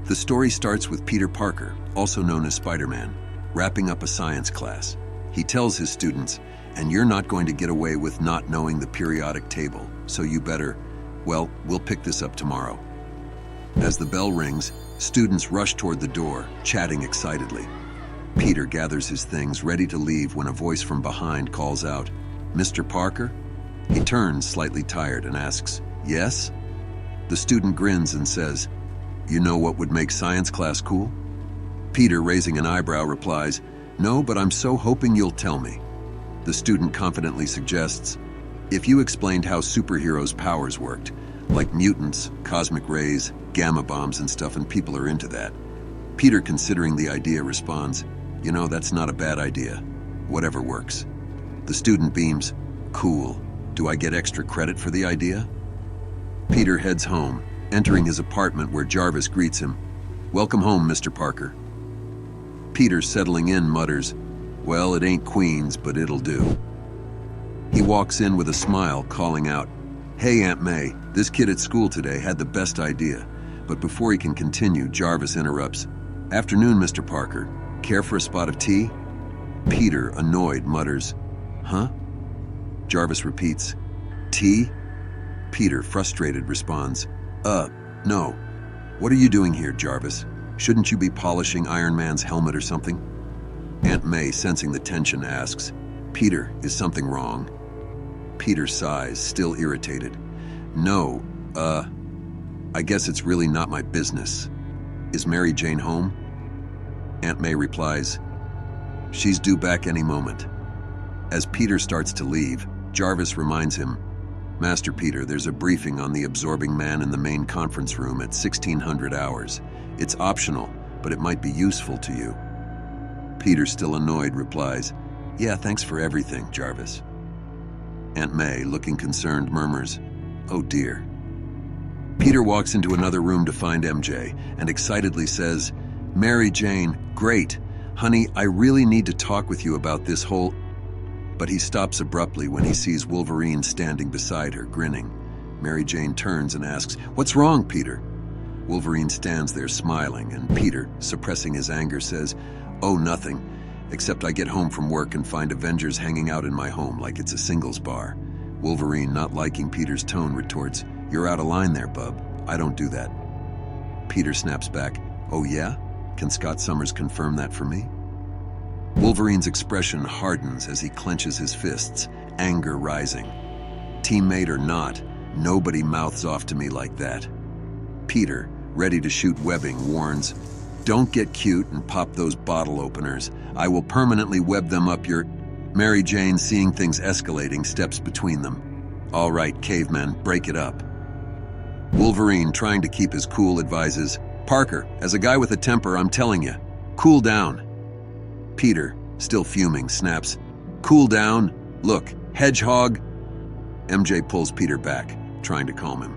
The story starts with Peter Parker, also known as Spider-Man, wrapping up a science class. He tells his students, "And you're not going to get away with not knowing the periodic table, so you better, well, we'll pick this up tomorrow." As the bell rings, students rush toward the door, chatting excitedly. Peter gathers his things, ready to leave, when a voice from behind calls out, "Mr. Parker?" He turns, slightly tired, and asks, "Yes?" The student grins and says, "You know what would make science class cool?" Peter, raising an eyebrow, replies, "No, but I'm so hoping you'll tell me." The student confidently suggests, "If you explained how superheroes' powers worked, like mutants, cosmic rays, gamma bombs and stuff, and people are into that." Peter, considering the idea, responds, "You know, that's not a bad idea. Whatever works." The student beams, "Cool. Do I get extra credit for the idea?" Peter heads home, entering his apartment where Jarvis greets him. "Welcome home, Mr. Parker." Peter, settling in, mutters, "Well, it ain't Queens, but it'll do." He walks in with a smile, calling out, "Hey, Aunt May, this kid at school today had the best idea." But before he can continue, Jarvis interrupts, "Afternoon, Mr. Parker. Care for a spot of tea?" Peter, annoyed, mutters, "Huh?" Jarvis repeats, "Tea?" Peter, frustrated, responds, No. What are you doing here, Jarvis? Shouldn't you be polishing Iron Man's helmet or something?" Aunt May, sensing the tension, asks, "Peter, is something wrong?" Peter sighs, still irritated. "No, I guess it's really not my business. Is Mary Jane home?" Aunt May replies, "She's due back any moment." As Peter starts to leave, Jarvis reminds him, "Master Peter, there's a briefing on the absorbing man in the main conference room at 1600 hours. It's optional, but it might be useful to you." Peter, still annoyed, replies, "Yeah, thanks for everything, Jarvis." Aunt May, looking concerned, murmurs, "Oh dear." Peter walks into another room to find MJ and excitedly says, "Mary Jane, great. Honey, I really need to talk with you about this whole..." But he stops abruptly when he sees Wolverine standing beside her, grinning. Mary Jane turns and asks, "What's wrong, Peter?" Wolverine stands there smiling, and Peter, suppressing his anger, says, "Oh, nothing, except I get home from work and find Avengers hanging out in my home like it's a singles bar." Wolverine, not liking Peter's tone, retorts, "You're out of line there, bub. I don't do that." Peter snaps back, "Oh yeah? Can Scott Summers confirm that for me?" Wolverine's expression hardens as he clenches his fists, anger rising. "Teammate or not, nobody mouths off to me like that." Peter, ready to shoot webbing, warns, "Don't get cute and pop those bottle openers. I will permanently web them up your..." Mary Jane, seeing things escalating, steps between them. "All right, caveman, break it up." Wolverine, trying to keep his cool, advises, "Parker, as a guy with a temper, I'm telling you, cool down." Peter, still fuming, snaps, "Cool down? Look, hedgehog." MJ pulls Peter back, trying to calm him.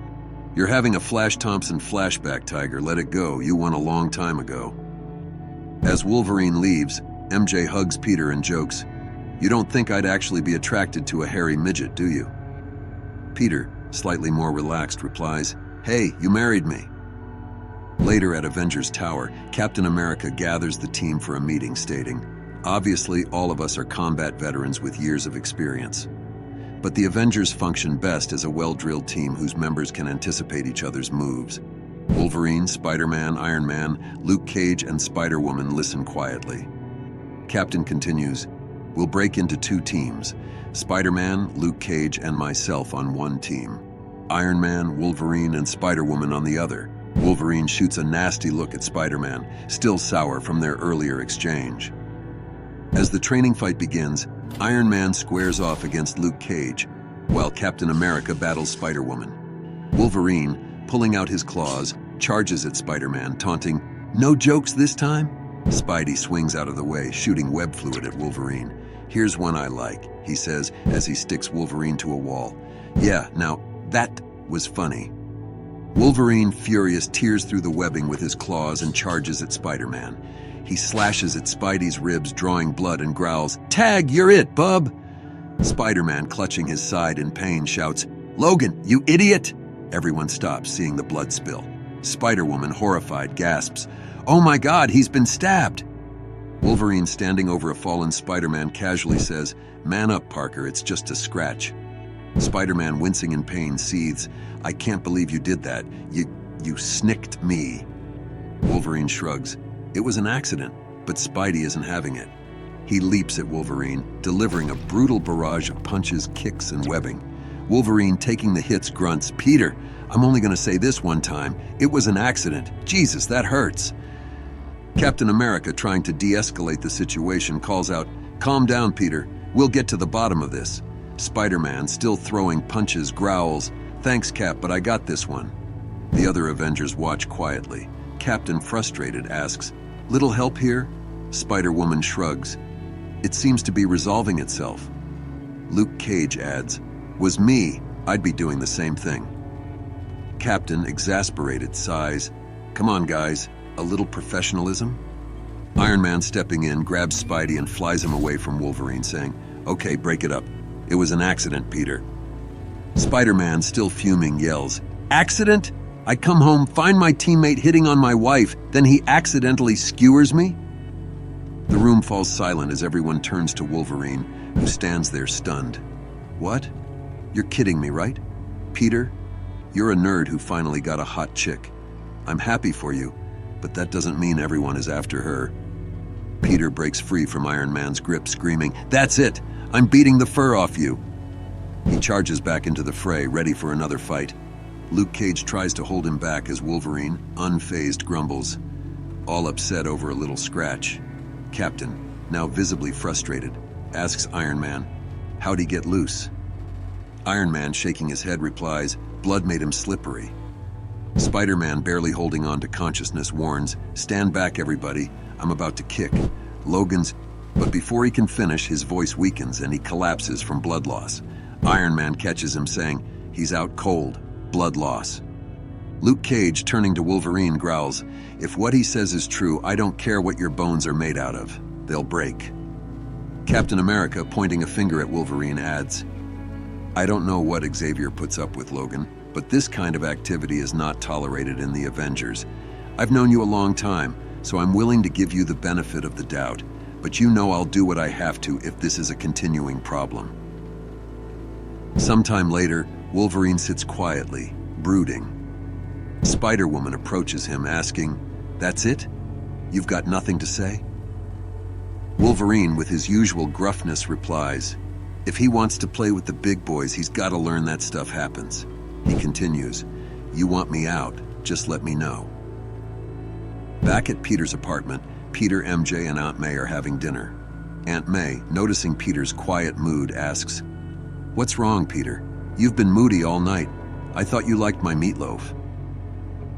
"You're having a Flash Thompson flashback, Tiger. Let it go. You won a long time ago." As Wolverine leaves, MJ hugs Peter and jokes, "You don't think I'd actually be attracted to a hairy midget, do you?" Peter, slightly more relaxed, replies, "Hey, you married me." Later at Avengers Tower, Captain America gathers the team for a meeting, stating, "Obviously, all of us are combat veterans with years of experience. But the Avengers function best as a well-drilled team whose members can anticipate each other's moves." Wolverine, Spider-Man, Iron Man, Luke Cage, and Spider-Woman listen quietly. Captain continues, "We'll break into 2 teams, Spider-Man, Luke Cage, and myself on one team. Iron Man, Wolverine, and Spider-Woman on the other." Wolverine shoots a nasty look at Spider-Man, still sour from their earlier exchange. As the training fight begins, Iron Man squares off against Luke Cage, while Captain America battles Spider-Woman. Wolverine, pulling out his claws, charges at Spider-Man, taunting, "No jokes this time?" Spidey swings out of the way, shooting web fluid at Wolverine. "Here's one I like," he says as he sticks Wolverine to a wall. "Yeah, now, that was funny." Wolverine, furious, tears through the webbing with his claws and charges at Spider-Man. He slashes at Spidey's ribs, drawing blood, and growls, "Tag, you're it, bub!" Spider-Man, clutching his side in pain, shouts, "Logan, you idiot!" Everyone stops, seeing the blood spill. Spider-Woman, horrified, gasps, "Oh my God, he's been stabbed!" Wolverine, standing over a fallen Spider-Man, casually says, "Man up, Parker, it's just a scratch." Spider-Man, wincing in pain, seethes, "I can't believe you did that. You snicked me." Wolverine shrugs. "It was an accident, but Spidey isn't having it." He leaps at Wolverine, delivering a brutal barrage of punches, kicks, and webbing. Wolverine, taking the hits, grunts, "Peter, I'm only going to say this one time. It was an accident. Jesus, that hurts." Captain America, trying to de-escalate the situation, calls out, "Calm down, Peter. We'll get to the bottom of this." Spider-Man, still throwing punches, growls, "Thanks, Cap, but I got this one." The other Avengers watch quietly. Captain, frustrated, asks, "Little help here?" Spider-Woman shrugs. "It seems to be resolving itself." Luke Cage adds, "Was me, I'd be doing the same thing." Captain, exasperated, sighs, "Come on, guys, a little professionalism?" Iron Man, stepping in, grabs Spidey and flies him away from Wolverine, saying, "Okay, break it up. It was an accident, Peter." Spider-Man, still fuming, yells, "Accident? I come home, find my teammate hitting on my wife, then he accidentally skewers me?" The room falls silent as everyone turns to Wolverine, who stands there stunned. "What? You're kidding me, right? Peter, you're a nerd who finally got a hot chick. I'm happy for you, but that doesn't mean everyone is after her." Peter breaks free from Iron Man's grip, screaming, "That's it! I'm beating the fur off you!" He charges back into the fray, ready for another fight. Luke Cage tries to hold him back as Wolverine, unfazed, grumbles, all upset over a little scratch. Captain, now visibly frustrated, asks Iron Man, "How'd he get loose?" Iron Man, shaking his head, replies, "Blood made him slippery." Spider-Man, barely holding on to consciousness, warns, "Stand back, everybody. I'm about to kick." Logan's... But before he can finish, his voice weakens and he collapses from blood loss. Iron Man catches him, saying, "He's out cold. Blood loss." Luke Cage, turning to Wolverine, growls, "If what he says is true, I don't care what your bones are made out of. They'll break." Captain America, pointing a finger at Wolverine, adds, "I don't know what Xavier puts up with, Logan, but this kind of activity is not tolerated in the Avengers. I've known you a long time, so I'm willing to give you the benefit of the doubt, but you know I'll do what I have to if this is a continuing problem." Sometime later, Wolverine sits quietly, brooding. Spider-Woman approaches him, asking, "That's it? You've got nothing to say?" Wolverine, with his usual gruffness, replies, "If he wants to play with the big boys, he's got to learn that stuff happens." He continues, "You want me out, just let me know." Back at Peter's apartment, Peter, MJ, and Aunt May are having dinner. Aunt May, noticing Peter's quiet mood, asks, "What's wrong, Peter? You've been moody all night. I thought you liked my meatloaf."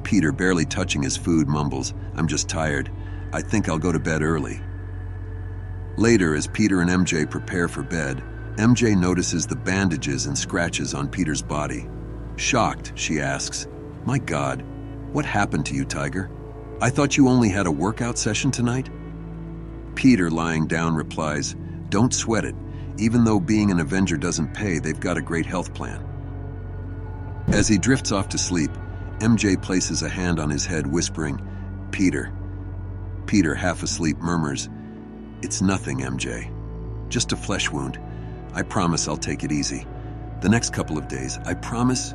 Peter, barely touching his food, mumbles, "I'm just tired. I think I'll go to bed early." Later, as Peter and MJ prepare for bed, MJ notices the bandages and scratches on Peter's body. Shocked, she asks, "My God, what happened to you, Tiger? I thought you only had a workout session tonight?" Peter, lying down, replies, "Don't sweat it. Even though being an Avenger doesn't pay, they've got a great health plan." As he drifts off to sleep, MJ places a hand on his head, whispering, "Peter." Peter, half asleep, murmurs, "It's nothing, MJ. Just a flesh wound. I promise I'll take it easy. The next couple of days, I promise